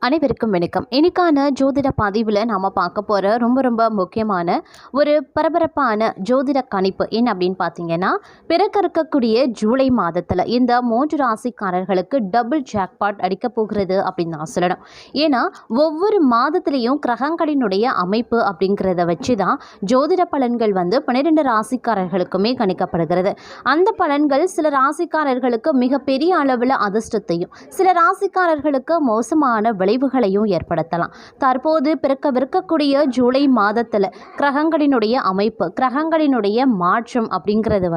அனைவருக்கும் வணக்கம். இன்னைக்கான ஜோதிட பதிவில் நாம் பார்க்க போகிற ரொம்ப முக்கியமான ஒரு பரபரப்பான ஜோதிட கணிப்பு என்ன அப்படின்னு பார்த்தீங்கன்னா, பிறக்க இருக்கக்கூடிய ஜூலை மாதத்தில் இந்த 3 ராசிக்காரர்களுக்கு டபுள் ஜாக்பாட் அடிக்க போகிறது அப்படின்னு நான் சொல்லணும். ஏன்னா ஒவ்வொரு மாதத்துலேயும் கிரகங்களினுடைய அமைப்பு அப்படிங்கிறத வச்சு தான் ஜோதிட பலன்கள் 12 ராசிக்காரர்களுக்குமே கணிக்கப்படுகிறது. அந்த பலன்கள் சில ராசிக்காரர்களுக்கு மிகப்பெரிய அளவில் அதிர்ஷ்டத்தையும், சில ராசிக்காரர்களுக்கு மோசமான விளைவுகளையும் ஏற்படுத்தலாம். தற்போது பிறக்கவிருக்கக்கூடிய ஜூலை மாதத்தில் கிரகங்களினுடைய அமைப்பு, கிரகங்களினுடைய மாற்றம் அப்படிங்கிறது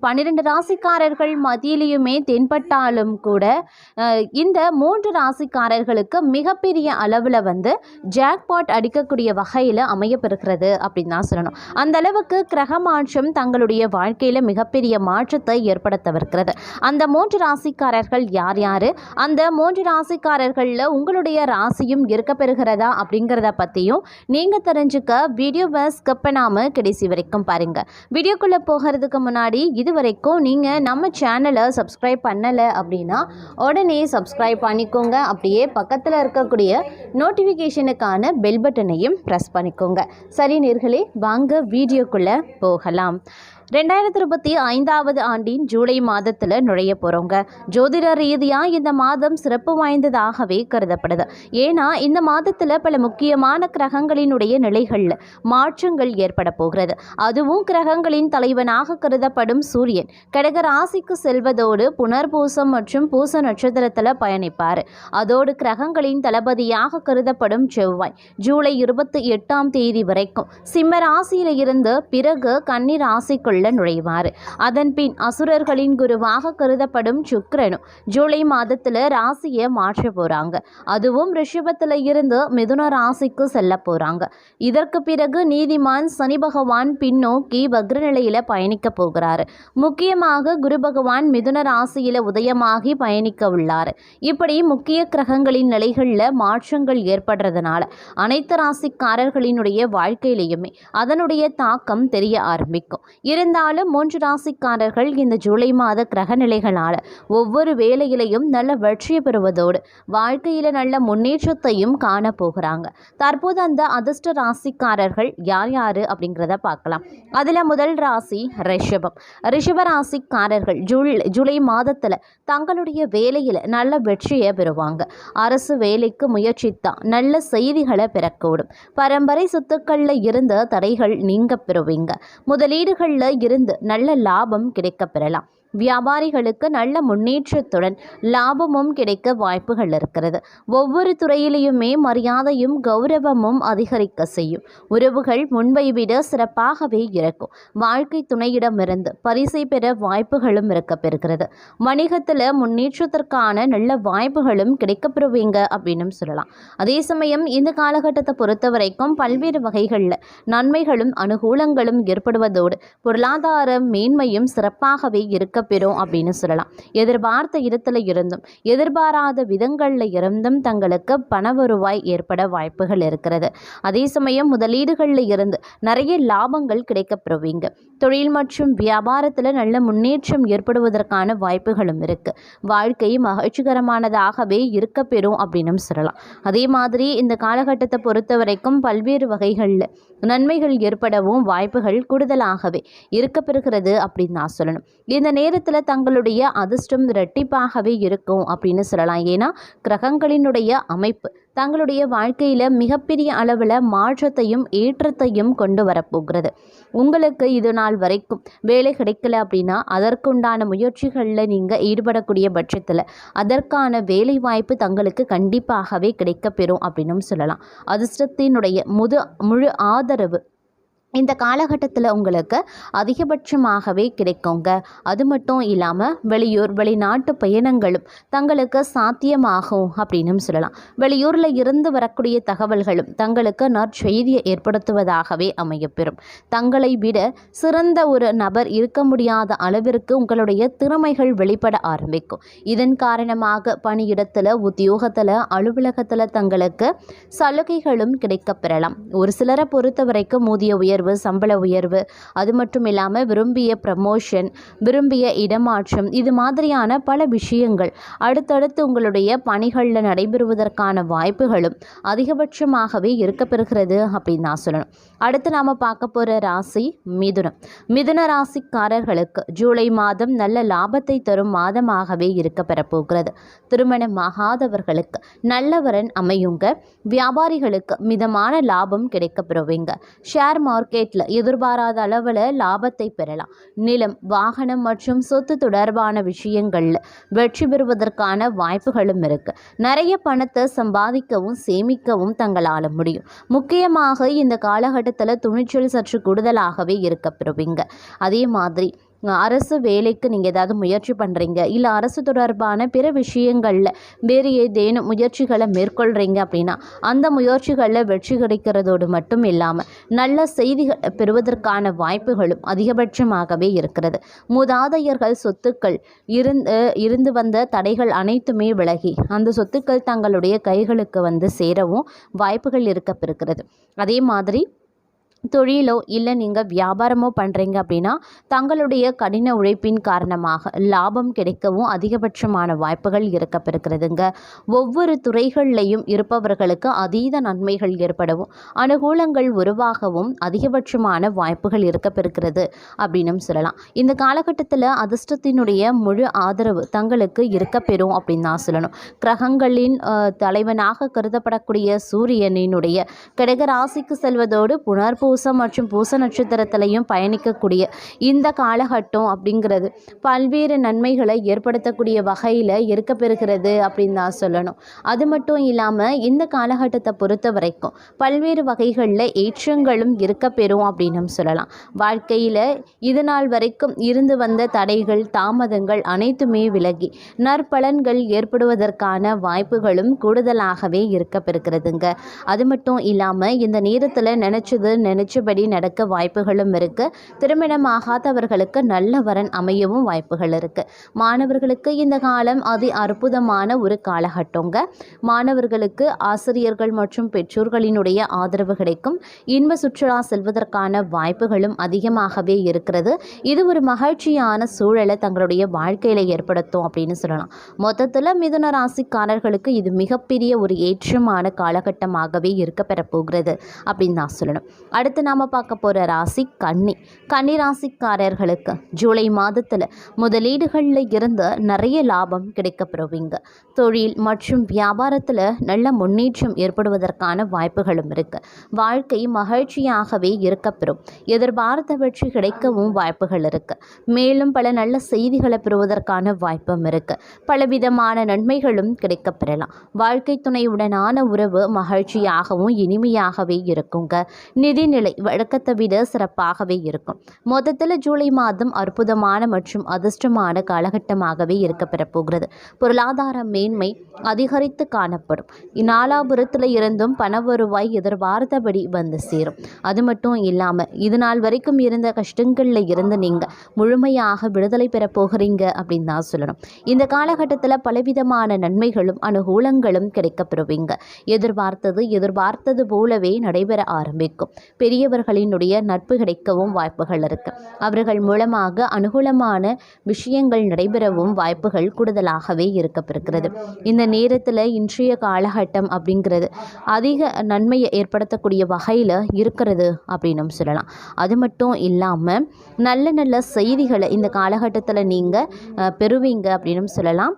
12 ராசிக்காரர்கள் மத்தியிலையுமே தென்பட்டாலும் கூட இந்த 3 ராசிக்காரர்களுக்கு மிகப்பெரிய அளவில் ஜாக்பாட் அடிக்கக்கூடிய வகையில் அமையப்பெறுகிறது அப்படின்னு தான் சொல்லணும். அந்த அளவுக்கு கிரக மாற்றம் தங்களுடைய வாழ்க்கையில் மிகப்பெரிய மாற்றத்தை ஏற்படுத்தவிருக்கிறது. அந்த 3 ராசிக்காரர்கள் யார் யார், அந்த 3 ராசிக்காரர்களில் உங்களுடைய ராசியும் இருக்க பெறுகிறதா அப்படிங்கிறத பற்றியும் நீங்கள் தெரிஞ்சுக்க வீடியோவை ஸ்கிப் பண்ணாமல் கடைசி வரைக்கும் பாருங்கள். வீடியோக்குள்ளே போகிறதுக்கு முன்னாடி இது வரைக்கும் நீங்கள் நம்ம சேனலை சப்ஸ்கிரைப் பண்ணலை அப்படின்னா உடனே சப்ஸ்கிரைப் பண்ணிக்கோங்க. அப்படியே பக்கத்தில் இருக்கக்கூடிய நோட்டிஃபிகேஷனுக்கான பெல் பட்டனையும் ப்ரெஸ் பண்ணிக்கோங்க. சரி நேயர்களே, வாங்க வீடியோக்குள்ளே போகலாம். 2025 ஆண்டின் ஜூலை மாதத்தில் நுழைய போகிறோங்க. ஜோதிட ரீதியாக இந்த மாதம் சிறப்பு வாய்ந்ததாகவே கருதப்படுது. ஏன்னா இந்த மாதத்தில் பல முக்கியமான கிரகங்களினுடைய நிலைகளில் மாற்றங்கள் ஏற்பட போகிறது. அதுவும் கிரகங்களின் தலைவனாக கருதப்படும் சூரியன் கடக ராசிக்கு செல்வதோடு புனர்பூசம் மற்றும் பூச நட்சத்திரத்தில் பயணிப்பார். அதோடு கிரகங்களின் தளபதியாக கருதப்படும் செவ்வாய் ஜூலை 28ஆம் தேதி வரைக்கும் சிம்ம ராசியில் இருந்து பிறகு கன்னி ராசிக்குள் நுழைவார். அதன் பின் அசுரர்களின் குருவாக கருதப்படும் சுக்கிரனும் ஜூலை மாதத்தில் ராசியை மாற்ற போறாங்க. அதுவும் ரிஷபத்தில் இருந்து மிதுன ராசிக்கு செல்ல போறாங்க. இதற்கு பிறகு நீதிமான் சனி பகவான் பின்னோக்கி வக்ர நிலையில பயணிக்க போகிறாரு. முக்கியமாக குரு பகவான் மிதுன ராசியில உதயமாகி பயணிக்க உள்ளார். இப்படி முக்கிய கிரகங்களின் நிலைகளில் மாற்றங்கள் ஏற்படுறதுனால அனைத்து ராசிக்காரர்களினுடைய வாழ்க்கையிலையுமே அதனுடைய தாக்கம் தெரிய ஆரம்பிக்கும். இருந்தாலும் 3 ராசிக்காரர்கள் இந்த ஜூலை மாத கிரக நிலைகளால் ஒவ்வொரு வேலையிலையும் நல்ல வெற்றியை பெறுவதோடு வாழ்க்கையில் நல்ல முன்னேற்றத்தையும் காண போகிறாங்க. தற்போது அந்த அதிர்ஷ்ட ராசிக்காரர்கள் யார் யார் அப்படிங்கிறத பார்க்கலாம். அதில் முதல் ராசி ரிஷபம். ரிஷப ராசிக்காரர்கள் ஜூலை மாதத்தில் தங்களுடைய வேலையில் நல்ல வெற்றியை பெறுவாங்க. அரசு வேலைக்கு முயற்சித்தா நல்ல செய்திகளை பெறக்கூடும். பரம்பரை சொத்துக்களில் இருந்த தடைகள் நீங்க பெறுவீங்க. முதலீடுகளில் இருந்து நல்ல லாபம் கிடைக்கப் பெறலாம். வியாபாரிகளுக்கு நல்ல முன்னேற்றத்துடன் லாபமும் கிடைக்க வாய்ப்புகள் இருக்கிறது. ஒவ்வொரு துறையிலையுமே மரியாதையும் கௌரவமும் அதிகரிக்க செய்யும். உறவுகள் முன்பை விட சிறப்பாகவே இருக்கும். வாழ்க்கை துணையிடமிருந்து பரிசை பெற வாய்ப்புகளும் இருக்க பெறுகிறது. வணிகத்தில் முன்னேற்றத்திற்கான நல்ல வாய்ப்புகளும் கிடைக்கப்பெறுவீங்க அப்படின்னு சொல்லலாம். அதே சமயம் இந்த காலகட்டத்தை பொறுத்த வரைக்கும் பல்வேறு வகைகளில் நன்மைகளும் அனுகூலங்களும் ஏற்படுவதோடு பொருளாதார மேன்மையும் சிறப்பாகவே இருக்க பெறும் அப்படின்னு சொல்லலாம். எதிர்பார்த்த இடத்துல இருந்தும் எதிர்பாராத விதங்கள்ல இருந்தும் தங்களுக்கு பண வருவாய் ஏற்பட வாய்ப்புகள் இருக்கிறது. அதே சமயம் முதலீடுகள்ல இருந்து நிறைய லாபங்கள் கிடைக்கப்பெறுவீங்க. தொழில் மற்றும் வியாபாரத்தில் நல்ல முன்னேற்றம் ஏற்படுவதற்கான வாய்ப்புகளும் இருக்கு. வாழ்க்கை மகிழ்ச்சிகரமானதாகவே இருக்க பெறும் அப்படின்னு சொல்லலாம். அதே மாதிரி இந்த காலகட்டத்தை பொறுத்த வரைக்கும் பல்வேறு வகைகளில் நன்மைகள் ஏற்படவும் வாய்ப்புகள் கூடுதலாகவே இருக்க பெறுகிறது அப்படின்னு நான் சொல்லணும். இந்த நேரத்தில் தங்களுடைய அதிர்ஷ்டம் இரட்டிப்பாகவே இருக்கும் அப்படின்னு சொல்லலாம். ஏன்னா கிரகங்களினுடைய அமைப்பு தங்களுடைய வாழ்க்கையில் மிகப்பெரிய அளவில் மாற்றத்தையும் ஏற்றத்தையும் கொண்டு வரப்போகிறது. உங்களுக்கு இது நாள் வரைக்கும் வேலை கிடைக்கல அப்படின்னா அதற்குண்டான முயற்சிகளில் நீங்கள் ஈடுபடக்கூடிய பட்சத்தில் அதற்கான வேலை வாய்ப்பு தங்களுக்கு கண்டிப்பாகவே கிடைக்கப்பெறும் அப்படின்னு சொல்லலாம். அதிர்ஷ்டத்தினுடைய முழு ஆதரவு இந்த காலகட்டத்தில் உங்களுக்கு அதிகபட்சமாகவே கிடைக்குங்க. அது மட்டும் இல்லாமல் வெளிநாட்டு பயணங்களும் தங்களுக்கு சாத்தியமாகும் அப்படின்னு சொல்லலாம். வெளியூரில் இருந்து வரக்கூடிய தகவல்களும் தங்களுக்கு நற்செய்தியை ஏற்படுத்துவதாகவே அமையப்பெறும். தங்களை விட சிறந்த ஒரு நபர் இருக்க முடியாத அளவிற்கு உங்களுடைய திறமைகள் வெளிப்பட ஆரம்பிக்கும். இதன் காரணமாக பணியிடத்தில், உத்தியோகத்தில், அலுவலகத்தில் தங்களுக்கு சலுகைகளும் கிடைக்கப்பெறலாம். ஒரு சிலரை பொறுத்த வரைக்கும் ஊதிய உயர்வு உயர்வு, சம்பள உயர்வு, அது மட்டும் இல்லாமல் விரும்பிய ப்ரமோஷன், விரும்பிய இடமாற்றம், இது மாதிரியான பல விஷயங்கள் அடுத்தடுத்து உங்களுடைய பணிகளில் நடைபெறுவதற்கான வாய்ப்புகளும் அதிகபட்சமாகவே இருக்கப்பெறுகிறது அப்படின்னு நான் சொல்லணும். அடுத்து நாம் பார்க்க போகிற ராசி மிதுனம். மிதுன ராசிக்காரர்களுக்கு ஜூலை மாதம் நல்ல லாபத்தை தரும் மாதமாகவே இருக்க பெறப்போகிறது. திருமணமாகாதவர்களுக்கு நல்லவரன் அமையுங்க. வியாபாரிகளுக்கு மிதமான லாபம் கிடைக்க பெறுவீங்க. ஷேர் மார்க்கெட்டில் எதிர்பாராத அளவில் லாபத்தை பெறலாம். நிலம், வாகனம் மற்றும் சொத்து தொடர்பான விஷயங்களில் வெற்றி பெறுவதற்கான வாய்ப்புகளும் இருக்கு. நிறைய பணத்தை சம்பாதிக்கவும் சேமிக்கவும் தங்களால் முடியும். முக்கியமாக இந்த காலகட்டத்தில் துணிச்சல் சற்று கூடுதலாகவே இருக்க பெறுவீங்க. அதே மாதிரி அரசு வேலைக்கு நீங்கள் ஏதாவது முயற்சி பண்ணுறீங்க, இல்லை அரசு தொடர்பான பிற விஷயங்களில் வேறு ஏதேனும் முயற்சிகளை மேற்கொள்கிறீங்க அப்படின்னா அந்த முயற்சிகளில் வெற்றி கிடைக்கிறதோடு மட்டும் இல்லாமல் நல்ல செய்திகளை பெறுவதற்கான வாய்ப்புகளும் அதிகபட்சமாகவே இருக்கிறது. மூதாதையர்கள் சொத்துக்கள் இருந்து வந்த தடைகள் அனைத்துமே விலகி அந்த சொத்துக்கள் தங்களுடைய கைகளுக்கு வந்து சேரவும் வாய்ப்புகள் இருக்கப்பெறுகிறது. அதே மாதிரி தொழிலோ இல்லை நீங்கள் வியாபாரமோ பண்ணுறீங்க அப்படின்னா தங்களுடைய கடின உழைப்பின் காரணமாக லாபம் கிடைக்கவும் அதிகபட்சமான வாய்ப்புகள் இருக்கப்பெறுகிறதுங்க. ஒவ்வொரு துறைகள்லையும் இருப்பவர்களுக்கு அதீத நன்மைகள் ஏற்படவும் அனுகூலங்கள் உருவாகவும் அதிகபட்சமான வாய்ப்புகள் இருக்கப்பெறுகிறது அப்படின்னு சொல்லலாம். இந்த காலகட்டத்தில் அதிர்ஷ்டத்தினுடைய முழு ஆதரவு தங்களுக்கு இருக்கப்பெறும் அப்படின்னு தான் சொல்லணும். கிரகங்களின் தலைவனாக கருதப்படக்கூடிய சூரியனினுடைய கடக ராசிக்கு செல்வதோடு புனர்பூசம் மற்றும் பூச நட்சத்திரத்திலையும் பயணிக்கக்கூடிய இந்த காலகட்டம் அப்படிங்கிறது பல்வேறு நன்மைகளை ஏற்படுத்தக்கூடிய வகையில் இருக்கப்பெறுகிறது அப்படின்னு தான் சொல்லணும். அது மட்டும் இல்லாமல் இந்த காலகட்டத்தை பொறுத்த வரைக்கும் பல்வேறு வகைகளில் ஏற்றங்களும் இருக்கப்பெறும் அப்படின்னு சொல்லலாம். வாழ்க்கையில் இது நாள் வரைக்கும் இருந்து வந்த தடைகள், தாமதங்கள் அனைத்துமே விலகி நற்பலன்கள் ஏற்படுவதற்கான வாய்ப்புகளும் கூடுதலாகவே இருக்கப்பெறுகிறதுங்க. அது மட்டும் இல்லாமல் இந்த நேரத்தில் நினைச்சபடி நடக்க வாய்ப்புகளும் இருக்கு. திருமணமாகாதவர்களுக்கு நல்ல வரன் அமையவும் வாய்ப்புகள் இருக்கு. மாணவர்களுக்கு இந்த காலம் அற்புதமான ஒரு காலகட்டங்க. மாணவர்களுக்கு ஆசிரியர்கள் மற்றும் பெற்றோர்களினுடைய ஆதரவு கிடைக்கும். இன்ப சுற்றுலா செல்வதற்கான வாய்ப்புகளும் அதிகமாகவே இருக்கிறது. இது ஒரு மகிழ்ச்சியான சூழலை தங்களுடைய வாழ்க்கையில ஏற்படுத்தும் அப்படின்னு சொல்லலாம். மொத்தத்தில் மிதுன ராசிக்காரர்களுக்கு இது மிகப்பெரிய ஒரு ஏற்றமான காலகட்டமாகவே இருக்க பெறப்போகிறது அப்படின்னு தான் சொல்லணும். அடுத்து நாம் பார்க்க போகிற ராசி கன்னி. கன்னி ராசிக்காரர்களுக்கு ஜூலை மாதத்தில் முதலீடுகளில் இருந்து நிறைய லாபம் கிடைக்கப்பெறுவீங்க. தொழில் மற்றும் வியாபாரத்தில் நல்ல முன்னேற்றம் ஏற்படுவதற்கான வாய்ப்புகளும் இருக்குது. வாழ்க்கை மகிழ்ச்சியாகவே இருக்கப்பெறும். எதிர்பார்த்த வெற்றி கிடைக்கவும் வாய்ப்புகள் இருக்குது. மேலும் பல நல்ல செய்திகளை பெறுவதற்கான வாய்ப்பும் இருக்குது. பலவிதமான நன்மைகளும் கிடைக்கப்பெறலாம். வாழ்க்கை துணையுடனான உறவு மகிழ்ச்சியாகவும் இனிமையாகவே இருக்குங்க. நிதிநிலை வழக்கத்தை விட சிறப்பாகவே இருக்கும். மொத்தத்தில் ஜூலை மாதம் அற்புதமான மற்றும் அதிர்ஷ்டமான காலகட்டமாகவே இருக்கப்பெறப் போகிறது. பொருளாதார மேன்மை அதிகரித்து காணப்படும். நாலாபுரத்தில் இருந்தும் பண வருவாய் எதிர்பார்த்தபடி வந்து சேரும். அது மட்டும் இல்லாமல் இது நாள் வரைக்கும் இருந்த கஷ்டங்களில் இருந்து நீங்கள் முழுமையாக விடுதலை பெறப் போகிறீங்க அப்படின்னு தான் சொல்லணும். இந்த காலகட்டத்தில் பலவிதமான நன்மைகளும் அனுகூலங்களும் கிடைக்கப்பெறுவீங்க. எதிர்பார்த்தது போலவே நடைபெற ஆரம்பிக்கும். பெரியவர்களினுடைய நட்பு கிடைக்கவும் வாய்ப்புகள் இருக்கு. அவர்கள் மூலமாக அனுகூலமான விஷயங்கள் நடைபெறவும் வாய்ப்புகள் கூடுதலாகவே இருக்கப்பெறுகிறது. இந்த நேரத்தில் இன்றைய காலகட்டம் அப்படிங்கிறது அதிக நன்மையை ஏற்படுத்தக்கூடிய வகையில் இருக்கிறது அப்படின்னு சொல்லலாம். அது மட்டும் இல்லாமல் நல்ல நல்ல செய்திகளை இந்த காலகட்டத்தில் நீங்கள் பெறுவீங்க அப்படின்னு சொல்லலாம்.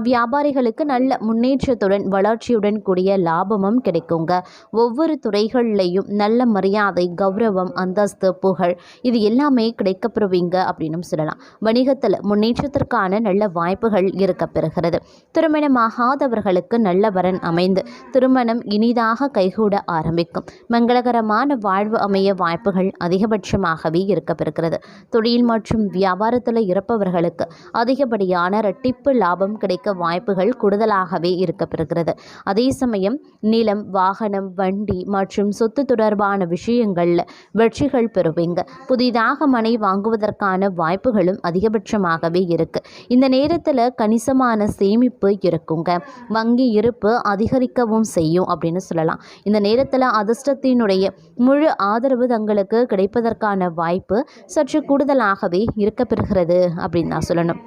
வியாபாரிகளுக்கு நல்ல முன்னேற்றத்துடன் வளர்ச்சியுடன் கூடிய லாபமும் கிடைக்குங்க. ஒவ்வொரு துறைகள்லையும் நல்ல மரியாதை, கௌரவம், அந்தஸ்து, புகழ் இது எல்லாமே கிடைக்கப்பெறுவீங்க அப்படின்னு சொல்லலாம். வணிகத்தில் முன்னேற்றத்திற்கான நல்ல வாய்ப்புகள் இருக்கப்பெறுகிறது. திருமணமாகாதவர்களுக்கு நல்ல வரன் அமைந்து திருமணம் இனிதாக கைகூட ஆரம்பிக்கும். மங்களகரமான வாழ்வு அமைய வாய்ப்புகள் அதிகபட்சமாகவே இருக்கப்பெறுகிறது. தொழில் மற்றும் வியாபாரத்தில் இருப்பவர்களுக்கு அதிகப்படியான இரட்டிப்பு லாபம் கிடைக்க வாய்ப்புகள் கூடுதலாகவே இருக்கப்பெறுகிறது. அதே சமயம் நிலம், வாகனம், வண்டி மற்றும் சொத்து தொடர்பான விஷயங்கள் விஷயங்களில் வெற்றிகள் பெறுவீங்க. புதிதாக மனை வாங்குவதற்கான வாய்ப்புகளும் அதிகபட்சமாகவே இருக்குது. இந்த நேரத்தில் கணிசமான சேமிப்பு இருக்குங்க. வங்கி இருப்பு அதிகரிக்கவும் செய்யும் அப்படின்னு சொல்லலாம். இந்த நேரத்தில் அதிர்ஷ்டத்தினுடைய முழு ஆதரவு தங்களுக்கு கிடைப்பதற்கான வாய்ப்பு சற்று கூடுதலாகவே இருக்கப்பெறுகிறது அப்படின்னு நான் சொல்லணும்.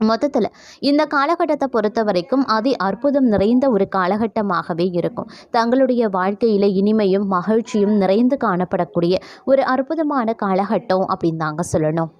மொத்தத்தில் இந்த காலகட்டத்தை பொறுத்த வரைக்கும் அதி அற்புதம் நிறைந்த ஒரு காலகட்டமாகவே இருக்கும். தங்களுடைய வாழ்க்கையில் இனிமையும் மகிழ்ச்சியும் நிறைந்து காணப்படக்கூடிய ஒரு அற்புதமான காலகட்டம் அப்படின்னு தாங்க சொல்லணும்.